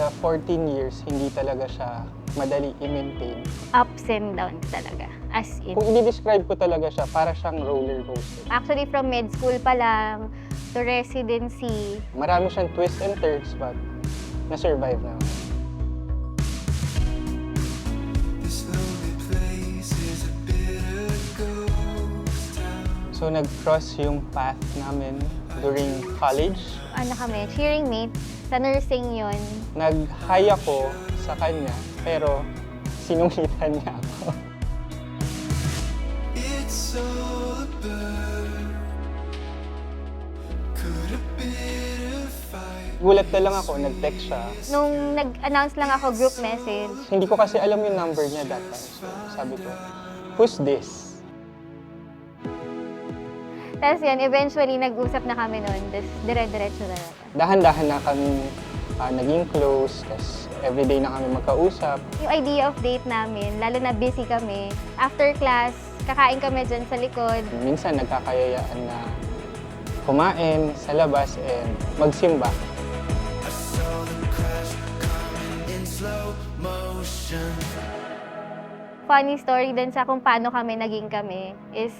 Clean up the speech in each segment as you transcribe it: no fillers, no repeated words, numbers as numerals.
the 14 years, hindi talaga siya madali i-maintain. Ups and downs talaga, as in. Kung i-describe ko talaga siya, para siyang roller coaster. Actually, from med school pa lang to residency, Marami siyang twists and turns, but na-survive na. So nag-cross yung path namin during college. cheering mate, sa nursing yon. Nag-hi ako sa kanya, pero sinungitan niya ako. Gulat na lang ako, nag-text siya. Nung nag-announce lang ako group message, Hindi ko kasi alam yung number niya that time. So sabi ko, who's this? tapos yun, eventually nag-usap na kami nun, tapos dire-diretso na lang. Dahan-dahan na kami naging close, tapos everyday na kami magkausap. Yung idea of date namin, lalo na busy kami, after class, kakain kami dyan sa likod. Minsan nagkakayayaan na kumain sa labas and magsimba. Funny story din sa kung paano kami naging kami is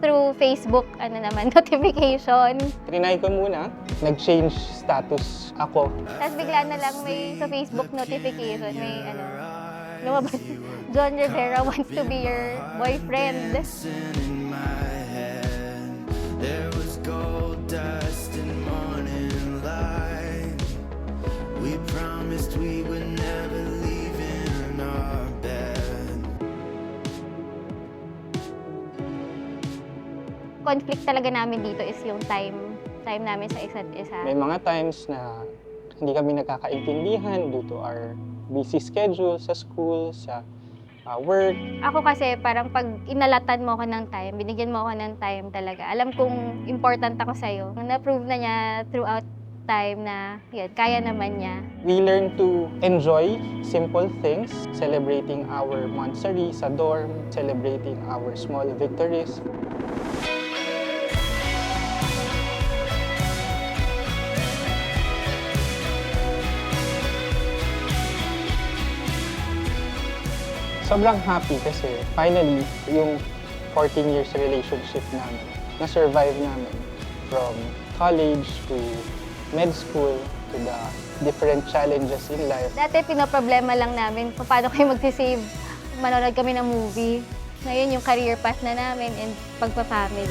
through Facebook, notification. Trinay ko muna, nag-change status ako. Tapos bigla na lang may sa Facebook notification, may lumabas, John Rivera wants to be your boyfriend. Conflict talaga namin dito is yung time namin sa isa't isa. May mga times na hindi kami nagkakaintindihan due to our busy schedule sa school, sa work. Ako kasi parang pag inalatan mo ako ng time, binigyan mo ako ng time talaga. Alam kong important ako sa'yo. Na-prove na niya throughout time na yun, kaya naman niya. We learn to enjoy simple things, celebrating our monthsary sa dorm, celebrating our small victories. Sobrang happy kasi finally, yung 14 years relationship namin, na-survive namin from college to med school to the different challenges in life. Dati pinoproblema lang namin kung paano kayo magsisave, manonood kami ng movie. Ngayon yung career path na namin and pagpa-family.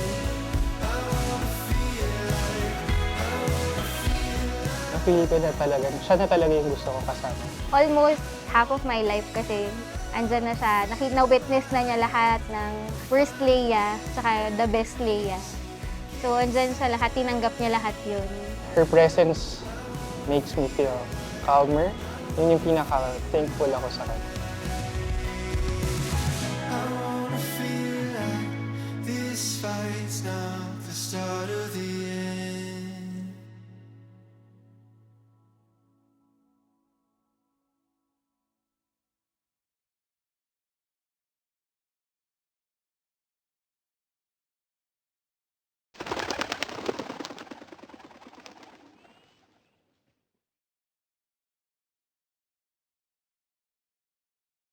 Napili ko na talaga, siya na talaga yung gusto ko kasama. Almost half of my life kasi andyan na siya. Na-witness na niya lahat ng worst Leia, saka the best Leia. So, andyan siya lahat, tinanggap niya lahat yun. Her presence makes me feel calmer. Yun yung pinaka-thankful ako sa kanya. I wanna feel like this fight's not the start of